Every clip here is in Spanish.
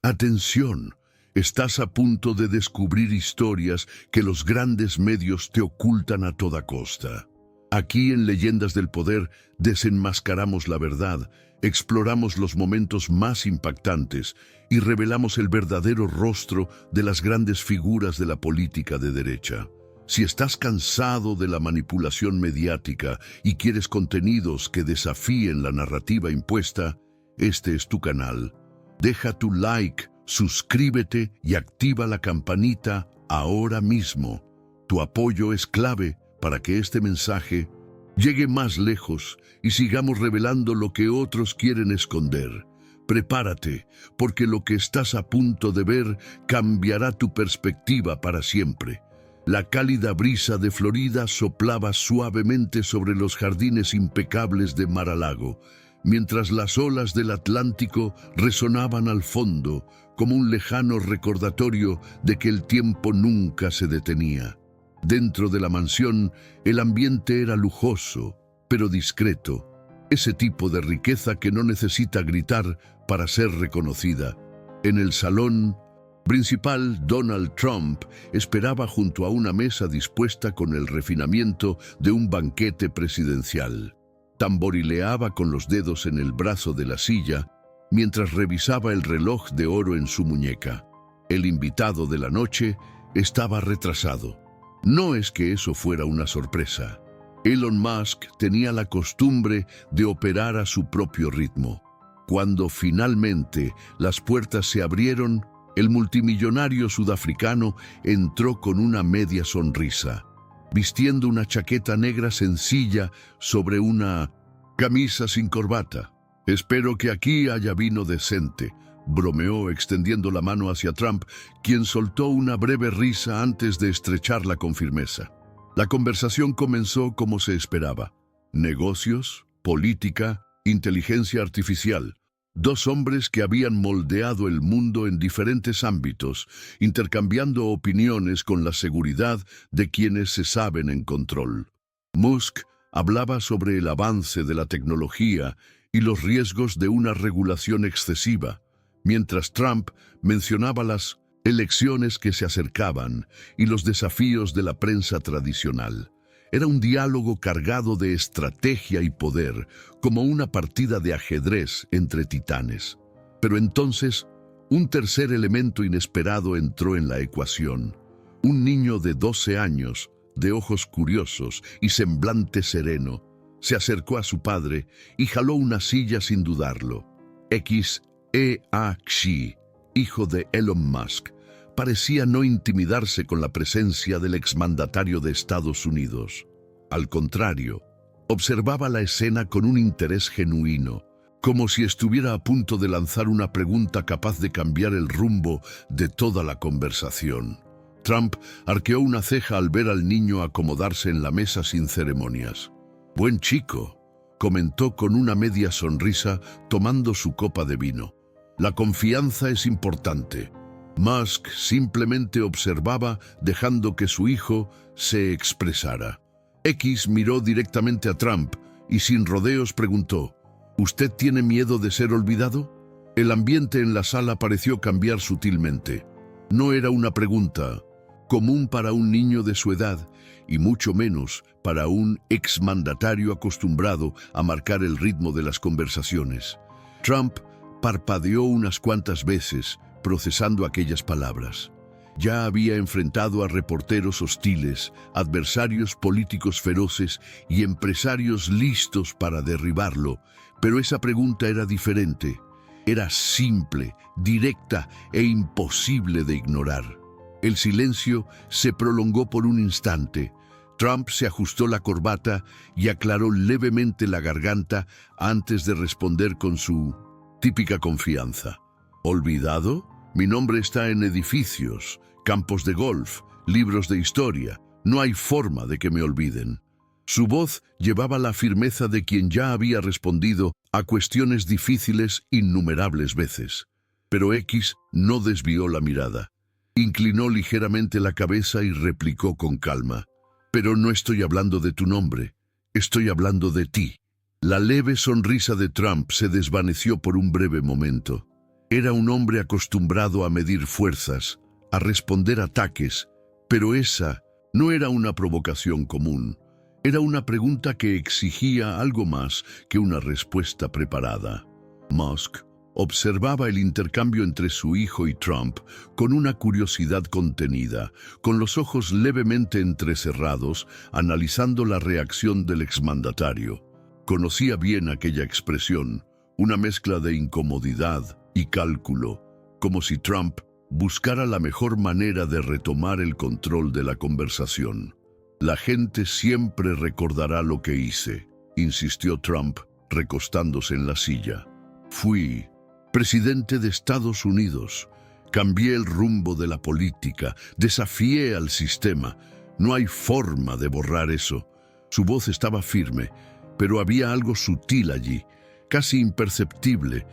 Atención, estás a punto de descubrir historias que los grandes medios te ocultan a toda costa. Aquí en Leyendas del Poder desenmascaramos la verdad, exploramos los momentos más impactantes y revelamos el verdadero rostro de las grandes figuras de la política de derecha. Si estás cansado de la manipulación mediática y quieres contenidos que desafíen la narrativa impuesta, este es tu canal. Deja tu like, suscríbete y activa la campanita ahora mismo. Tu apoyo es clave para que este mensaje llegue más lejos y sigamos revelando lo que otros quieren esconder. Prepárate, porque lo que estás a punto de ver cambiará tu perspectiva para siempre. La cálida brisa de Florida soplaba suavemente sobre los jardines impecables de Mar-a-Lago, mientras las olas del Atlántico resonaban al fondo como un lejano recordatorio de que el tiempo nunca se detenía. Dentro de la mansión, el ambiente era lujoso, pero discreto, ese tipo de riqueza que no necesita gritar para ser reconocida. En el salón principal, Donald Trump esperaba junto a una mesa dispuesta con el refinamiento de un banquete presidencial. Tamborileaba con los dedos en el brazo de la silla mientras revisaba el reloj de oro en su muñeca. El invitado de la noche estaba retrasado. No es que eso fuera una sorpresa. Elon Musk tenía la costumbre de operar a su propio ritmo. Cuando finalmente las puertas se abrieron, el multimillonario sudafricano entró con una media sonrisa, vistiendo una chaqueta negra sencilla sobre una camisa sin corbata. «Espero que aquí haya vino decente», bromeó extendiendo la mano hacia Trump, quien soltó una breve risa antes de estrecharla con firmeza. La conversación comenzó como se esperaba. Negocios, política, inteligencia artificial. Dos hombres que habían moldeado el mundo en diferentes ámbitos, intercambiando opiniones con la seguridad de quienes se saben en control. Musk hablaba sobre el avance de la tecnología y los riesgos de una regulación excesiva, mientras Trump mencionaba las elecciones que se acercaban y los desafíos de la prensa tradicional. Era un diálogo cargado de estrategia y poder, como una partida de ajedrez entre titanes. Pero entonces, un tercer elemento inesperado entró en la ecuación. Un niño de 12 años, de ojos curiosos y semblante sereno, se acercó a su padre y jaló una silla sin dudarlo. X.E.A. Xi, hijo de Elon Musk, parecía no intimidarse con la presencia del exmandatario de Estados Unidos. Al contrario, observaba la escena con un interés genuino, como si estuviera a punto de lanzar una pregunta capaz de cambiar el rumbo de toda la conversación. Trump arqueó una ceja al ver al niño acomodarse en la mesa sin ceremonias. «Buen chico», comentó con una media sonrisa, tomando su copa de vino. «La confianza es importante». Musk simplemente observaba, dejando que su hijo se expresara. X miró directamente a Trump y sin rodeos preguntó: «¿Usted tiene miedo de ser olvidado?». El ambiente en la sala pareció cambiar sutilmente. No era una pregunta común para un niño de su edad, y mucho menos para un exmandatario acostumbrado a marcar el ritmo de las conversaciones. Trump parpadeó unas cuantas veces, procesando aquellas palabras. Ya había enfrentado a reporteros hostiles, adversarios políticos feroces y empresarios listos para derribarlo, pero esa pregunta era diferente. Era simple, directa e imposible de ignorar. El silencio se prolongó por un instante. Trump se ajustó la corbata y aclaró levemente la garganta antes de responder con su típica confianza. «¿Olvidado? Mi nombre está en edificios, campos de golf, libros de historia. No hay forma de que me olviden». Su voz llevaba la firmeza de quien ya había respondido a cuestiones difíciles innumerables veces. Pero X no desvió la mirada. Inclinó ligeramente la cabeza y replicó con calma: «Pero no estoy hablando de tu nombre, estoy hablando de ti». La leve sonrisa de Trump se desvaneció por un breve momento. Era un hombre acostumbrado a medir fuerzas, a responder ataques, pero esa no era una provocación común. Era una pregunta que exigía algo más que una respuesta preparada. Musk observaba el intercambio entre su hijo y Trump con una curiosidad contenida, con los ojos levemente entrecerrados, analizando la reacción del exmandatario. Conocía bien aquella expresión, una mezcla de incomodidad y cálculo, como si Trump buscara la mejor manera de retomar el control de la conversación. La gente siempre recordará lo que hice, insistió Trump, recostándose en la silla. Fui presidente de Estados Unidos. Cambié el rumbo de la política, desafié al sistema. No hay forma de borrar eso. Su voz estaba firme, pero había algo sutil allí, casi imperceptible,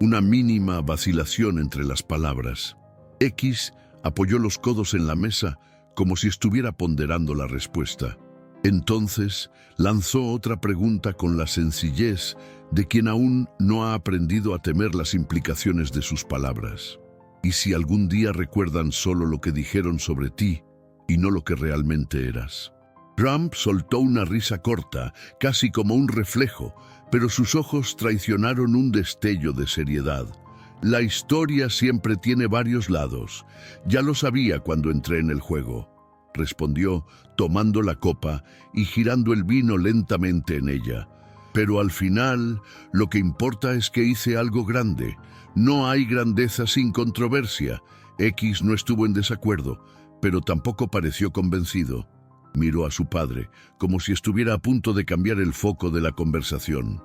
una mínima vacilación entre las palabras. X apoyó los codos en la mesa como si estuviera ponderando la respuesta. Entonces lanzó otra pregunta con la sencillez de quien aún no ha aprendido a temer las implicaciones de sus palabras. ¿Y si algún día recuerdan solo lo que dijeron sobre ti y no lo que realmente eras? Trump soltó una risa corta, casi como un reflejo, pero sus ojos traicionaron un destello de seriedad. La historia siempre tiene varios lados. Ya lo sabía cuando entré en el juego, respondió, tomando la copa y girando el vino lentamente en ella. Pero al final, lo que importa es que hice algo grande. No hay grandeza sin controversia. X no estuvo en desacuerdo, pero tampoco pareció convencido. Miró a su padre, como si estuviera a punto de cambiar el foco de la conversación.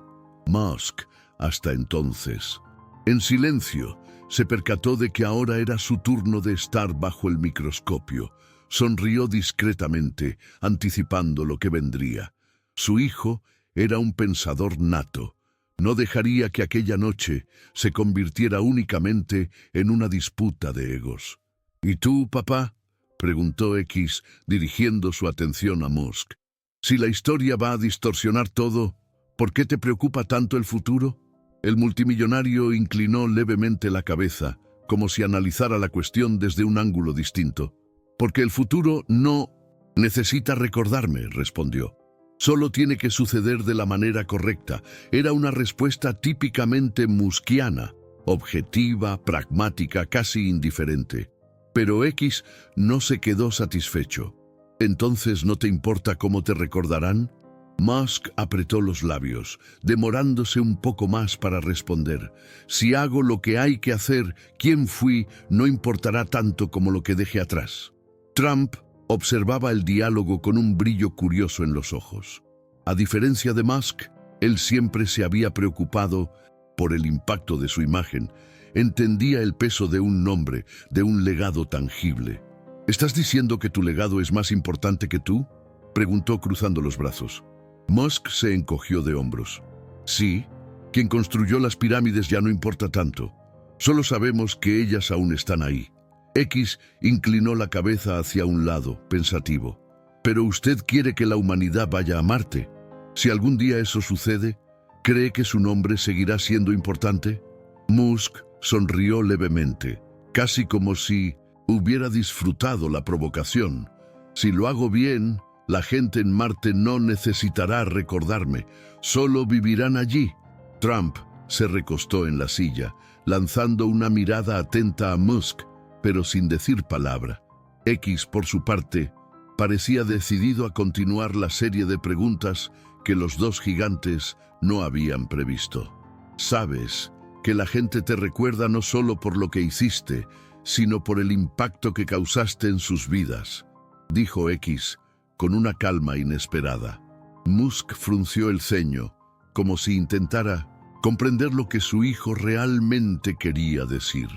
Musk, hasta entonces, en silencio, se percató de que ahora era su turno de estar bajo el microscopio. Sonrió discretamente, anticipando lo que vendría. Su hijo era un pensador nato. No dejaría que aquella noche se convirtiera únicamente en una disputa de egos. ¿Y tú, papá?, preguntó X, dirigiendo su atención a Musk. Si la historia va a distorsionar todo, ¿por qué te preocupa tanto el futuro? El multimillonario inclinó levemente la cabeza, como si analizara la cuestión desde un ángulo distinto. Porque el futuro no necesita recordarme, respondió. Solo tiene que suceder de la manera correcta. Era una respuesta típicamente muskiana, objetiva, pragmática, casi indiferente. Pero X no se quedó satisfecho. ¿Entonces no te importa cómo te recordarán? Musk apretó los labios, demorándose un poco más para responder. Si hago lo que hay que hacer, quién fui no importará tanto como lo que deje atrás. Trump observaba el diálogo con un brillo curioso en los ojos. A diferencia de Musk, él siempre se había preocupado por el impacto de su imagen. Entendía el peso de un nombre, de un legado tangible. ¿Estás diciendo que tu legado es más importante que tú?, preguntó cruzando los brazos. Musk se encogió de hombros. Sí, quien construyó las pirámides ya no importa tanto. Solo sabemos que ellas aún están ahí. X inclinó la cabeza hacia un lado, pensativo. Pero usted quiere que la humanidad vaya a Marte. Si algún día eso sucede, ¿cree que su nombre seguirá siendo importante? Musk sonrió levemente, casi como si hubiera disfrutado la provocación. Si lo hago bien, la gente en Marte no necesitará recordarme, solo vivirán allí. Trump se recostó en la silla, lanzando una mirada atenta a Musk, pero sin decir palabra. X, por su parte, parecía decidido a continuar la serie de preguntas que los dos gigantes no habían previsto. Sabes que la gente te recuerda no solo por lo que hiciste, sino por el impacto que causaste en sus vidas, dijo X, con una calma inesperada. Musk frunció el ceño, como si intentara comprender lo que su hijo realmente quería decir.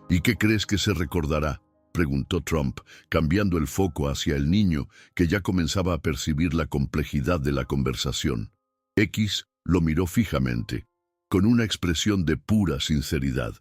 ¿Y qué crees que se recordará?, preguntó Trump, cambiando el foco hacia el niño, que ya comenzaba a percibir la complejidad de la conversación. X lo miró fijamente, con una expresión de pura sinceridad.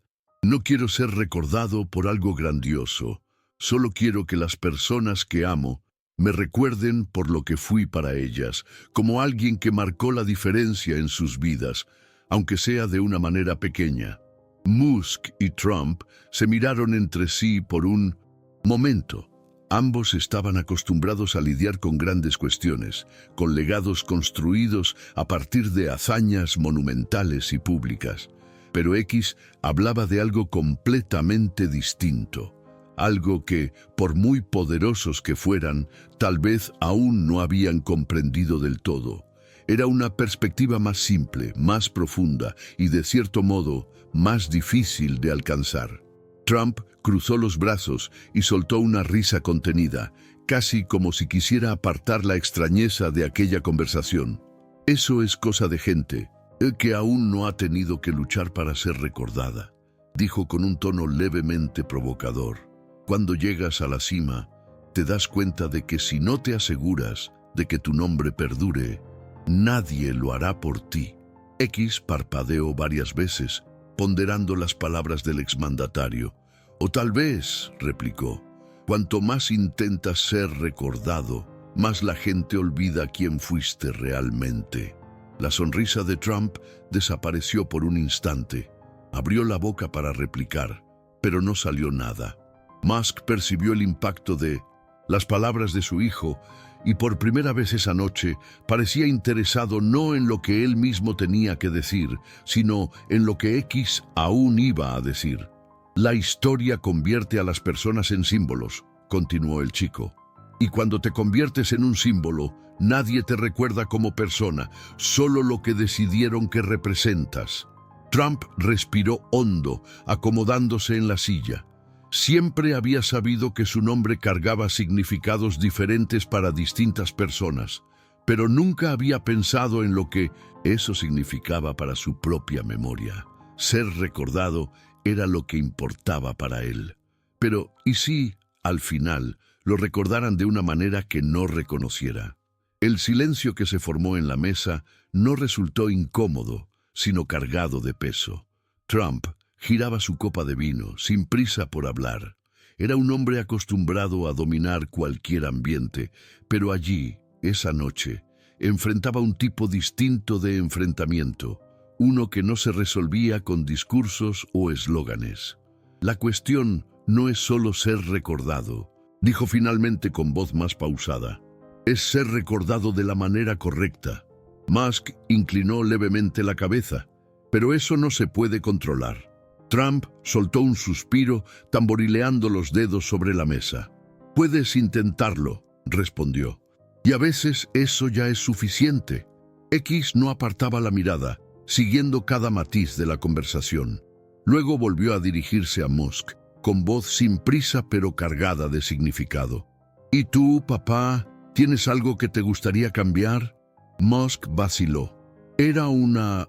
No quiero ser recordado por algo grandioso, solo quiero que las personas que amo me recuerden por lo que fui para ellas, como alguien que marcó la diferencia en sus vidas, aunque sea de una manera pequeña. Musk y Trump se miraron entre sí por un momento. Ambos estaban acostumbrados a lidiar con grandes cuestiones, con legados construidos a partir de hazañas monumentales y públicas. Pero X hablaba de algo completamente distinto. Algo que, por muy poderosos que fueran, tal vez aún no habían comprendido del todo. Era una perspectiva más simple, más profunda y, de cierto modo, más difícil de alcanzar. Trump cruzó los brazos y soltó una risa contenida, casi como si quisiera apartar la extrañeza de aquella conversación. Eso es cosa de gente que aún no ha tenido que luchar para ser recordada, dijo con un tono levemente provocador. Cuando llegas a la cima, te das cuenta de que si no te aseguras de que tu nombre perdure, nadie lo hará por ti. X parpadeó varias veces, ponderando las palabras del exmandatario. O tal vez, replicó, cuanto más intentas ser recordado, más la gente olvida quién fuiste realmente. La sonrisa de Trump desapareció por un instante. Abrió la boca para replicar, pero no salió nada. Musk percibió el impacto de las palabras de su hijo y por primera vez esa noche parecía interesado no en lo que él mismo tenía que decir, sino en lo que X aún iba a decir. La historia convierte a las personas en símbolos, continuó el chico. Y cuando te conviertes en un símbolo, nadie te recuerda como persona, solo lo que decidieron que representas. Trump respiró hondo, acomodándose en la silla. Siempre había sabido que su nombre cargaba significados diferentes para distintas personas, pero nunca había pensado en lo que eso significaba para su propia memoria. Ser recordado era lo que importaba para él. Pero, ¿y si, al final, lo recordaran de una manera que no reconociera? El silencio que se formó en la mesa no resultó incómodo, sino cargado de peso. Trump giraba su copa de vino, sin prisa por hablar. Era un hombre acostumbrado a dominar cualquier ambiente, pero allí, esa noche, enfrentaba un tipo distinto de enfrentamiento, uno que no se resolvía con discursos o eslóganes. La cuestión no es solo ser recordado, dijo finalmente con voz más pausada. Es ser recordado de la manera correcta. Musk inclinó levemente la cabeza, pero eso no se puede controlar. Trump soltó un suspiro, tamborileando los dedos sobre la mesa. Puedes intentarlo, respondió. Y a veces eso ya es suficiente. X no apartaba la mirada, siguiendo cada matiz de la conversación. Luego volvió a dirigirse a Musk, con voz sin prisa pero cargada de significado. ¿Y tú, papá, tienes algo que te gustaría cambiar? Musk vaciló. Era una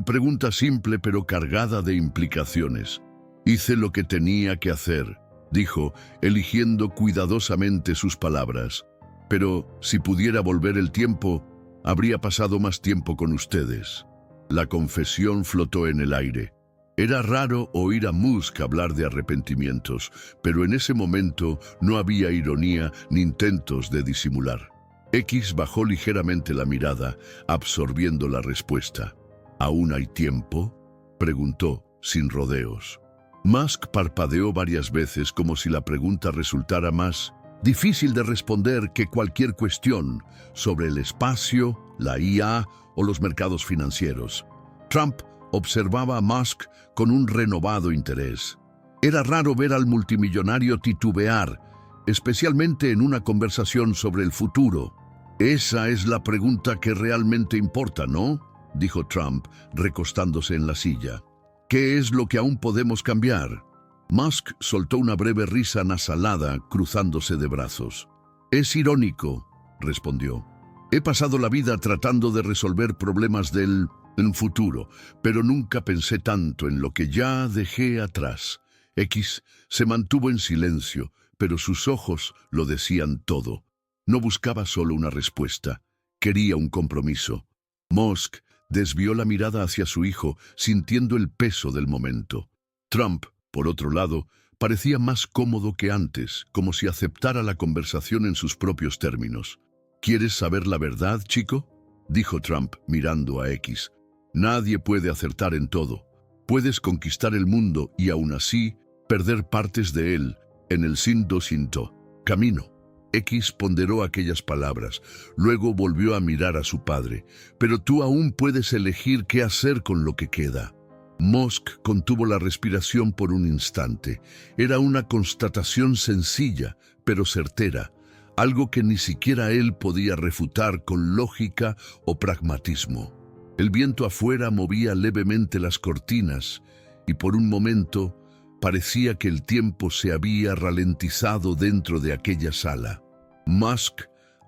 pregunta simple pero cargada de implicaciones. Hice lo que tenía que hacer, dijo, eligiendo cuidadosamente sus palabras. Pero si pudiera volver el tiempo, habría pasado más tiempo con ustedes. La confesión flotó en el aire. Era raro oír a Musk hablar de arrepentimientos, pero en ese momento no había ironía ni intentos de disimular. X bajó ligeramente la mirada, absorbiendo la respuesta. ¿Aún hay tiempo?, preguntó, sin rodeos. Musk parpadeó varias veces como si la pregunta resultara más difícil de responder que cualquier cuestión sobre el espacio, la IA o los mercados financieros. Trump observaba a Musk con un renovado interés. Era raro ver al multimillonario titubear, especialmente en una conversación sobre el futuro. Esa es la pregunta que realmente importa, ¿no?, dijo Trump, recostándose en la silla. ¿Qué es lo que aún podemos cambiar? Musk soltó una breve risa nasalada, cruzándose de brazos. Es irónico, respondió. He pasado la vida tratando de resolver problemas del futuro, pero nunca pensé tanto en lo que ya dejé atrás. X se mantuvo en silencio, pero sus ojos lo decían todo. No buscaba solo una respuesta, quería un compromiso. Musk desvió la mirada hacia su hijo, sintiendo el peso del momento. Trump, por otro lado, parecía más cómodo que antes, como si aceptara la conversación en sus propios términos. ¿Quieres saber la verdad, chico?, dijo Trump, mirando a X. Nadie puede acertar en todo. Puedes conquistar el mundo y aún así perder partes de él en el sin camino. X ponderó aquellas palabras, luego volvió a mirar a su padre. Pero tú aún puedes elegir qué hacer con lo que queda. Musk contuvo la respiración por un instante. Era una constatación sencilla, pero certera, algo que ni siquiera él podía refutar con lógica o pragmatismo. El viento afuera movía levemente las cortinas y por un momento parecía que el tiempo se había ralentizado dentro de aquella sala. Musk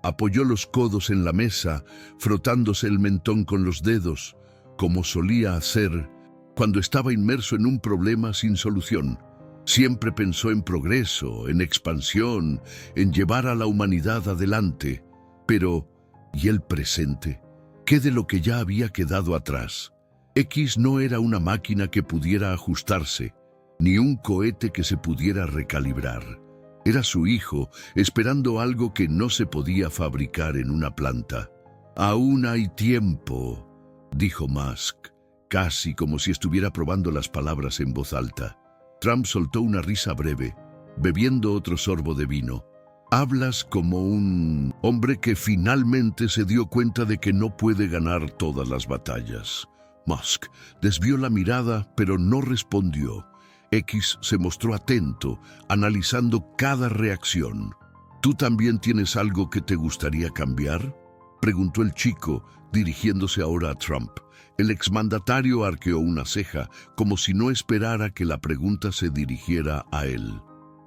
apoyó los codos en la mesa, frotándose el mentón con los dedos, como solía hacer cuando estaba inmerso en un problema sin solución. Siempre pensó en progreso, en expansión, en llevar a la humanidad adelante. Pero, ¿y el presente? ¿Qué de lo que ya había quedado atrás? X no era una máquina que pudiera ajustarse, ni un cohete que se pudiera recalibrar. Era su hijo, esperando algo que no se podía fabricar en una planta. «Aún hay tiempo», dijo Musk, casi como si estuviera probando las palabras en voz alta. Trump soltó una risa breve, bebiendo otro sorbo de vino. «Hablas como un hombre que finalmente se dio cuenta de que no puede ganar todas las batallas». Musk desvió la mirada, pero no respondió. X se mostró atento, analizando cada reacción. «¿Tú también tienes algo que te gustaría cambiar?», preguntó el chico, dirigiéndose ahora a Trump. El exmandatario arqueó una ceja, como si no esperara que la pregunta se dirigiera a él.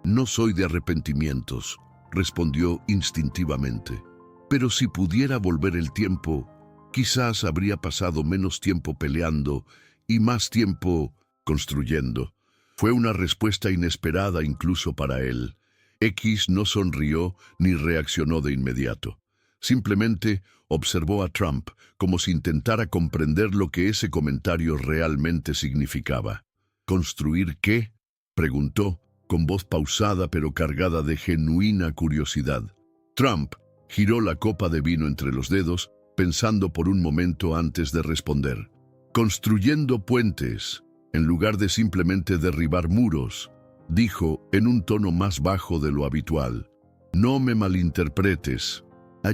«No soy de arrepentimientos», respondió instintivamente. «Pero si pudiera volver el tiempo, quizás habría pasado menos tiempo peleando y más tiempo construyendo». Fue una respuesta inesperada incluso para él. X no sonrió ni reaccionó de inmediato. Simplemente observó a Trump como si intentara comprender lo que ese comentario realmente significaba. «¿Construir qué?», preguntó, con voz pausada pero cargada de genuina curiosidad. Trump giró la copa de vino entre los dedos, pensando por un momento antes de responder. «Construyendo puentes, en lugar de simplemente derribar muros», dijo en un tono más bajo de lo habitual. «No me malinterpretes.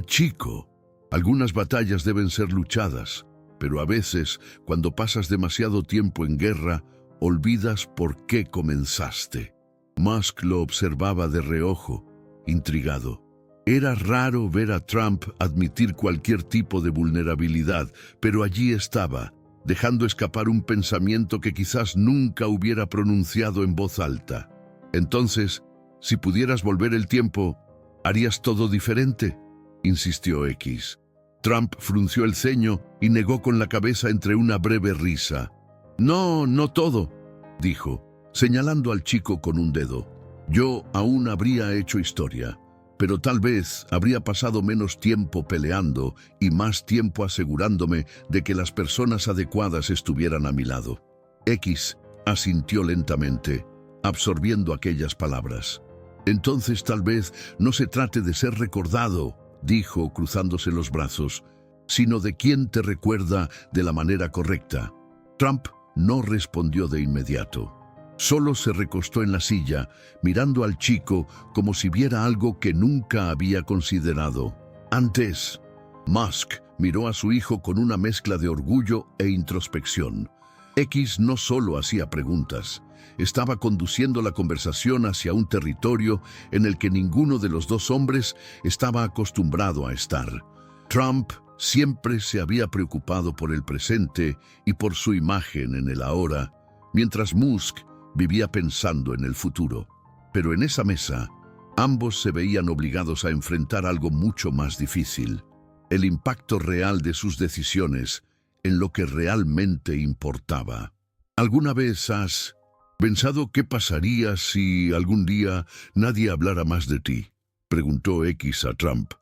Chico, algunas batallas deben ser luchadas, pero a veces, cuando pasas demasiado tiempo en guerra, olvidas por qué comenzaste». Musk lo observaba de reojo, intrigado. Era raro ver a Trump admitir cualquier tipo de vulnerabilidad, pero allí estaba, dejando escapar un pensamiento que quizás nunca hubiera pronunciado en voz alta. «Entonces, si pudieras volver el tiempo, ¿harías todo diferente?», insistió X. Trump frunció el ceño y negó con la cabeza entre una breve risa. «No, no todo», dijo, señalando al chico con un dedo. «Yo aún habría hecho historia, pero tal vez habría pasado menos tiempo peleando y más tiempo asegurándome de que las personas adecuadas estuvieran a mi lado». X asintió lentamente, absorbiendo aquellas palabras. «Entonces tal vez no se trate de ser recordado», dijo cruzándose los brazos, «sino de quién te recuerda de la manera correcta». Trump no respondió de inmediato. Solo se recostó en la silla, mirando al chico como si viera algo que nunca había considerado antes. Musk miró a su hijo con una mezcla de orgullo e introspección. X no solo hacía preguntas, estaba conduciendo la conversación hacia un territorio en el que ninguno de los dos hombres estaba acostumbrado a estar. Trump siempre se había preocupado por el presente y por su imagen en el ahora, mientras Musk vivía pensando en el futuro. Pero en esa mesa, ambos se veían obligados a enfrentar algo mucho más difícil: el impacto real de sus decisiones en lo que realmente importaba. ¿Alguna vez has pensado qué pasaría si algún día nadie hablara más de ti?, preguntó X a Trump.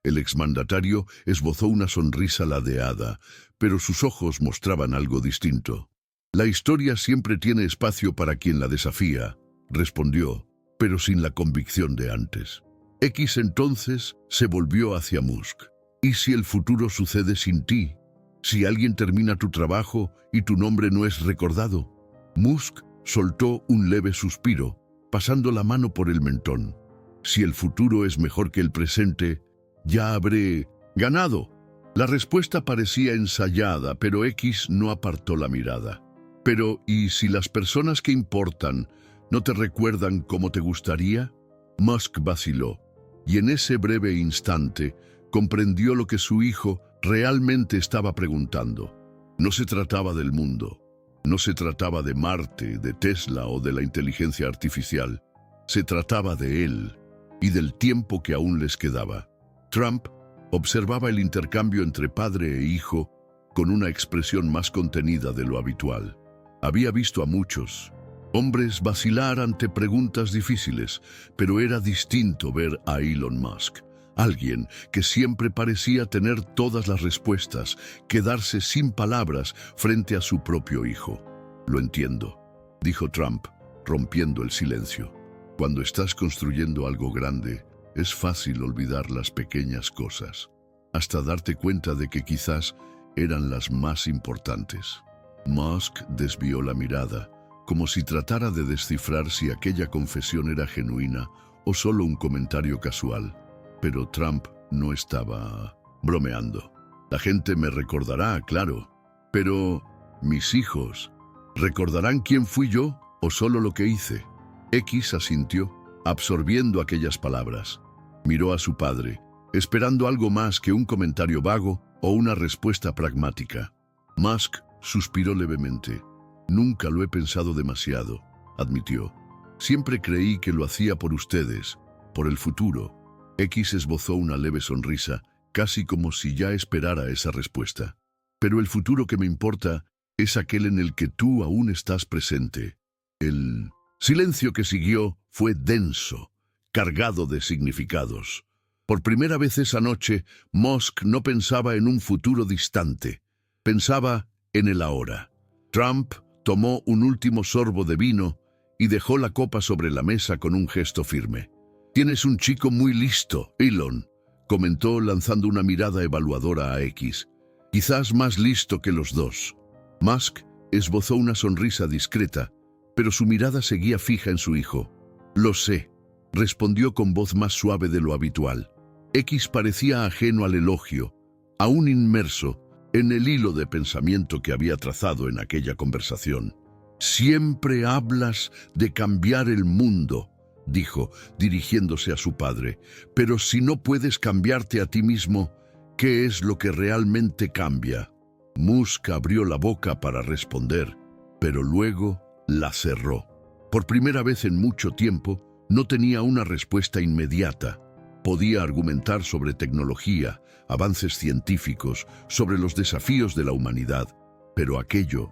El exmandatario esbozó una sonrisa ladeada, pero sus ojos mostraban algo distinto. «La historia siempre tiene espacio para quien la desafía», respondió, pero sin la convicción de antes. X entonces se volvió hacia Musk. «¿Y si el futuro sucede sin ti? Si alguien termina tu trabajo y tu nombre no es recordado?» Musk soltó un leve suspiro, pasando la mano por el mentón. Si el futuro es mejor que el presente, ya habré ganado. La respuesta parecía ensayada, pero X no apartó la mirada. Pero, ¿y si las personas que importan no te recuerdan como te gustaría? Musk vaciló, y en ese breve instante comprendió lo que su hijo realmente estaba preguntando. No se trataba del mundo, no se trataba de Marte, de Tesla o de la inteligencia artificial. Se trataba de él y del tiempo que aún les quedaba. Trump observaba el intercambio entre padre e hijo con una expresión más contenida de lo habitual. Había visto a muchos hombres vacilar ante preguntas difíciles, pero era distinto ver a Elon Musk, alguien que siempre parecía tener todas las respuestas, quedarse sin palabras frente a su propio hijo. «Lo entiendo», dijo Trump, rompiendo el silencio. «Cuando estás construyendo algo grande, es fácil olvidar las pequeñas cosas, hasta darte cuenta de que quizás eran las más importantes». Musk desvió la mirada, como si tratara de descifrar si aquella confesión era genuina o solo un comentario casual. Pero Trump no estaba bromeando. «La gente me recordará, claro, pero mis hijos, ¿recordarán quién fui yo o solo lo que hice?» X asintió, absorbiendo aquellas palabras. Miró a su padre, esperando algo más que un comentario vago o una respuesta pragmática. Musk suspiró levemente. «Nunca lo he pensado demasiado», admitió. «Siempre creí que lo hacía por ustedes, por el futuro». X esbozó una leve sonrisa, casi como si ya esperara esa respuesta. «Pero el futuro que me importa es aquel en el que tú aún estás presente». El silencio que siguió fue denso, cargado de significados. Por primera vez esa noche, Musk no pensaba en un futuro distante. Pensaba en el ahora. Trump tomó un último sorbo de vino y dejó la copa sobre la mesa con un gesto firme. «Tienes un chico muy listo, Elon», comentó lanzando una mirada evaluadora a X. «Quizás más listo que los dos». Musk esbozó una sonrisa discreta, pero su mirada seguía fija en su hijo. «Lo sé», respondió con voz más suave de lo habitual. X parecía ajeno al elogio, aún inmerso en el hilo de pensamiento que había trazado en aquella conversación. «Siempre hablas de cambiar el mundo», dijo, dirigiéndose a su padre, «pero si no puedes cambiarte a ti mismo, ¿qué es lo que realmente cambia?» Musk abrió la boca para responder, pero luego la cerró. Por primera vez en mucho tiempo, no tenía una respuesta inmediata. Podía argumentar sobre tecnología, avances científicos, sobre los desafíos de la humanidad, pero aquello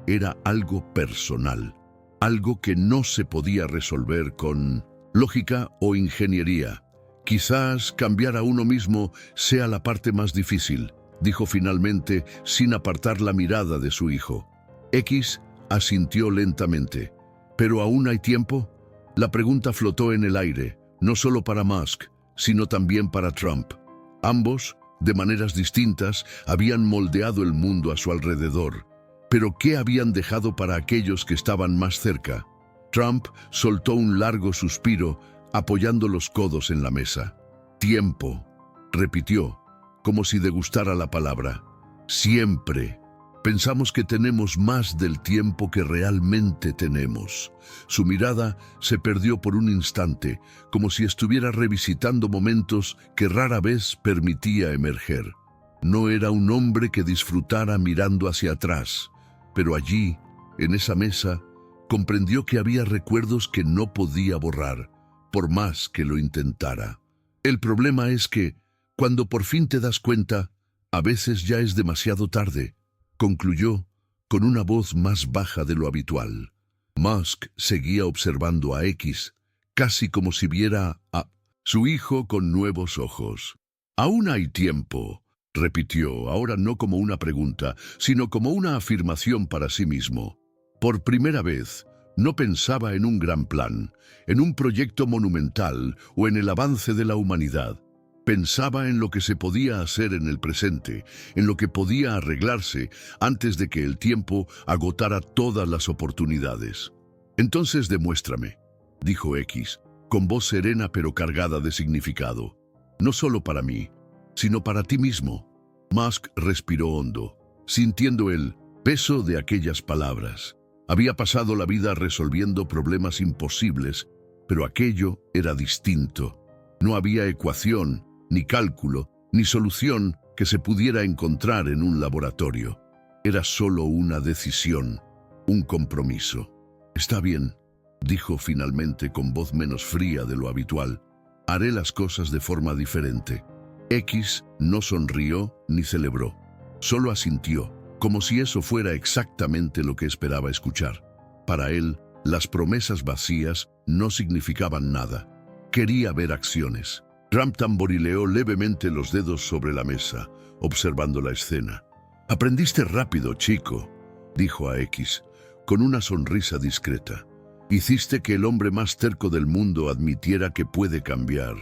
era algo personal, algo que no se podía resolver con lógica o ingeniería. «Quizás cambiar a uno mismo sea la parte más difícil», dijo finalmente sin apartar la mirada de su hijo. X asintió lentamente. «¿Pero aún hay tiempo?» La pregunta flotó en el aire, no solo para Musk, sino también para Trump. Ambos, de maneras distintas, habían moldeado el mundo a su alrededor. Pero ¿qué habían dejado para aquellos que estaban más cerca? Trump soltó un largo suspiro, apoyando los codos en la mesa. «Tiempo», repitió, como si degustara la palabra. «Siempre pensamos que tenemos más del tiempo que realmente tenemos». Su mirada se perdió por un instante, como si estuviera revisitando momentos que rara vez permitía emerger. No era un hombre que disfrutara mirando hacia atrás, pero allí, en esa mesa, comprendió que había recuerdos que no podía borrar, por más que lo intentara. El problema es que, cuando por fin te das cuenta, a veces ya es demasiado tarde, concluyó con una voz más baja de lo habitual. Musk seguía observando a X, casi como si viera a su hijo con nuevos ojos. «Aún hay tiempo», repitió, ahora no como una pregunta, sino como una afirmación para sí mismo. Por primera vez, no pensaba en un gran plan, en un proyecto monumental o en el avance de la humanidad. Pensaba en lo que se podía hacer en el presente, en lo que podía arreglarse antes de que el tiempo agotara todas las oportunidades. Entonces demuéstrame, dijo X, con voz serena pero cargada de significado. No solo para mí, sino para ti mismo. Musk respiró hondo, sintiendo el peso de aquellas palabras. Había pasado la vida resolviendo problemas imposibles, pero aquello era distinto. No había ecuación, ni cálculo, ni solución que se pudiera encontrar en un laboratorio. Era solo una decisión, un compromiso. Está bien, dijo finalmente con voz menos fría de lo habitual. Haré las cosas de forma diferente. X no sonrió ni celebró. Solo asintió, como si eso fuera exactamente lo que esperaba escuchar. Para él, las promesas vacías no significaban nada. Quería ver acciones. Trump tamborileó levemente los dedos sobre la mesa, observando la escena. «Aprendiste rápido, chico», dijo a X, con una sonrisa discreta. «Hiciste que el hombre más terco del mundo admitiera que puede cambiar».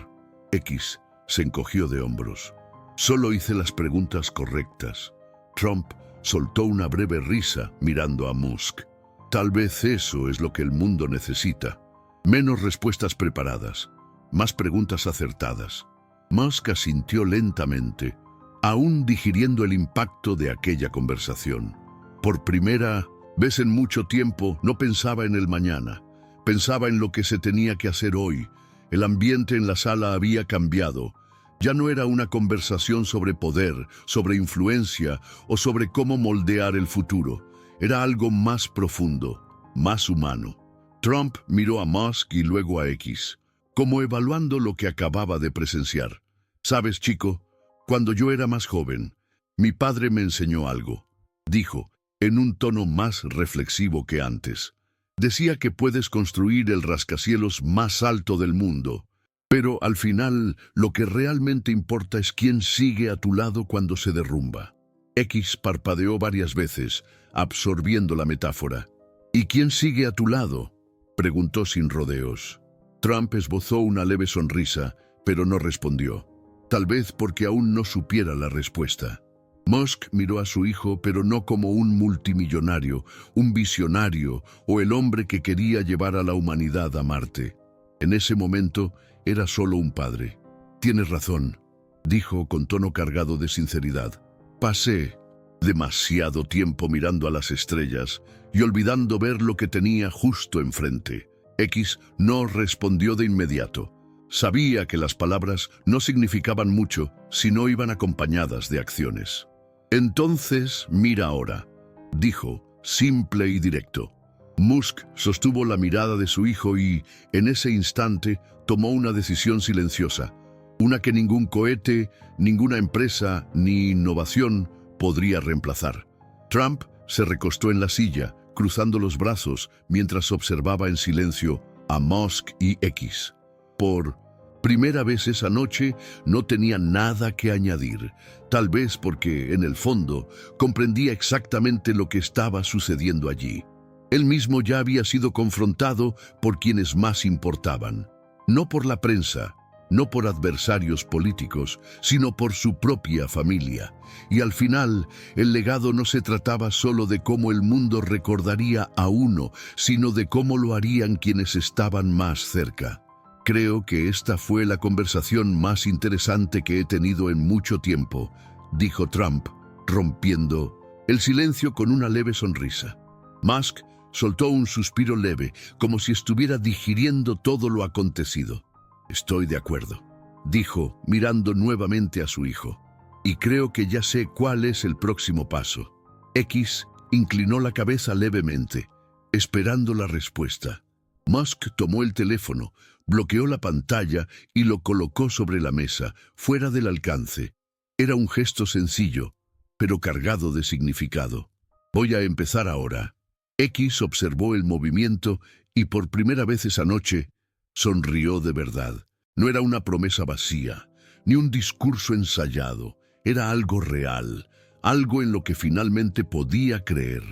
X se encogió de hombros. «Solo hice las preguntas correctas». Trump soltó una breve risa mirando a Musk. «Tal vez eso es lo que el mundo necesita. Menos respuestas preparadas. Más preguntas acertadas». Musk asintió lentamente, aún digiriendo el impacto de aquella conversación. Por primera vez en mucho tiempo no pensaba en el mañana, pensaba en lo que se tenía que hacer hoy. El ambiente en la sala había cambiado. Ya no era una conversación sobre poder, sobre influencia o sobre cómo moldear el futuro. Era algo más profundo, más humano. Trump miró a Musk y luego a X, como evaluando lo que acababa de presenciar. «Sabes, chico, cuando yo era más joven, mi padre me enseñó algo», dijo, en un tono más reflexivo que antes. «Decía que puedes construir el rascacielos más alto del mundo, pero al final lo que realmente importa es quién sigue a tu lado cuando se derrumba». X parpadeó varias veces, absorbiendo la metáfora. «¿Y quién sigue a tu lado?», preguntó sin rodeos. Trump esbozó una leve sonrisa, pero no respondió. Tal vez porque aún no supiera la respuesta. Musk miró a su hijo, pero no como un multimillonario, un visionario o el hombre que quería llevar a la humanidad a Marte. En ese momento era solo un padre. «Tienes razón», dijo con tono cargado de sinceridad. «Pasé demasiado tiempo mirando a las estrellas y olvidando ver lo que tenía justo enfrente». X no respondió de inmediato. Sabía que las palabras no significaban mucho si no iban acompañadas de acciones. «Entonces, mira ahora», dijo, simple y directo. Musk sostuvo la mirada de su hijo y, en ese instante, tomó una decisión silenciosa, una que ningún cohete, ninguna empresa ni innovación podría reemplazar. Trump se recostó en la silla, cruzando los brazos mientras observaba en silencio a Musk y X. Por primera vez esa noche no tenía nada que añadir, tal vez porque, en el fondo, comprendía exactamente lo que estaba sucediendo allí. Él mismo ya había sido confrontado por quienes más importaban, no por la prensa, no por adversarios políticos, sino por su propia familia. Y al final, el legado no se trataba solo de cómo el mundo recordaría a uno, sino de cómo lo harían quienes estaban más cerca. «Creo que esta fue la conversación más interesante que he tenido en mucho tiempo», dijo Trump, rompiendo el silencio con una leve sonrisa. Musk soltó un suspiro leve, como si estuviera digiriendo todo lo acontecido. «Estoy de acuerdo», dijo, mirando nuevamente a su hijo. «Y creo que ya sé cuál es el próximo paso». X inclinó la cabeza levemente, esperando la respuesta. Musk tomó el teléfono, bloqueó la pantalla y lo colocó sobre la mesa, fuera del alcance. Era un gesto sencillo, pero cargado de significado. «Voy a empezar ahora». X observó el movimiento y por primera vez esa noche sonrió de verdad. No era una promesa vacía, ni un discurso ensayado. Era algo real, algo en lo que finalmente podía creer.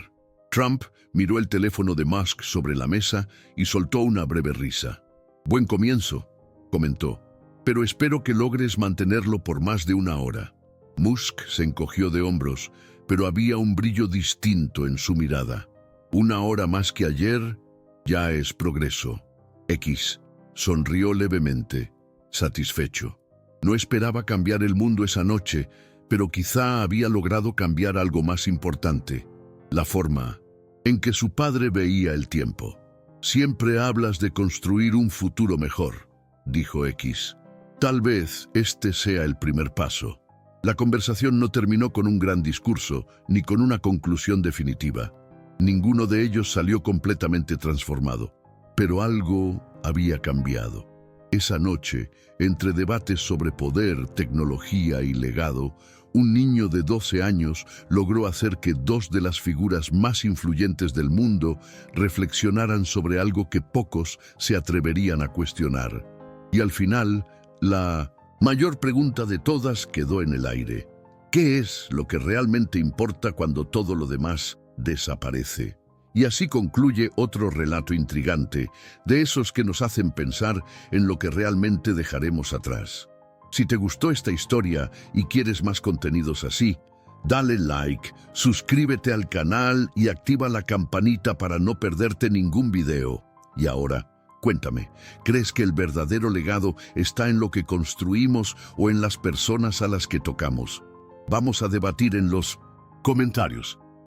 Trump miró el teléfono de Musk sobre la mesa y soltó una breve risa. «Buen comienzo», comentó. pero espero que logres mantenerlo por más de 1 hora. Musk se encogió de hombros, pero había un brillo distinto en su mirada. 1 hora más que ayer ya es progreso. X sonrió levemente, satisfecho. No esperaba cambiar el mundo esa noche, pero quizá había logrado cambiar algo más importante: la forma en que su padre veía el tiempo. Siempre hablas de construir un futuro mejor, dijo X. Tal vez este sea el primer paso. La conversación no terminó con un gran discurso, ni con una conclusión definitiva. Ninguno de ellos salió completamente transformado, pero algo había cambiado. Esa noche, entre debates sobre poder, tecnología y legado, un niño de 12 años logró hacer que 2 de las figuras más influyentes del mundo reflexionaran sobre algo que pocos se atreverían a cuestionar. Y al final, la mayor pregunta de todas quedó en el aire: ¿qué es lo que realmente importa cuando todo lo demás desaparece? Y así concluye otro relato intrigante, de esos que nos hacen pensar en lo que realmente dejaremos atrás. Si te gustó esta historia y quieres más contenidos así, dale like, suscríbete al canal y activa la campanita para no perderte ningún video. Y ahora, cuéntame, ¿crees que el verdadero legado está en lo que construimos o en las personas a las que tocamos? Vamos a debatir en los comentarios.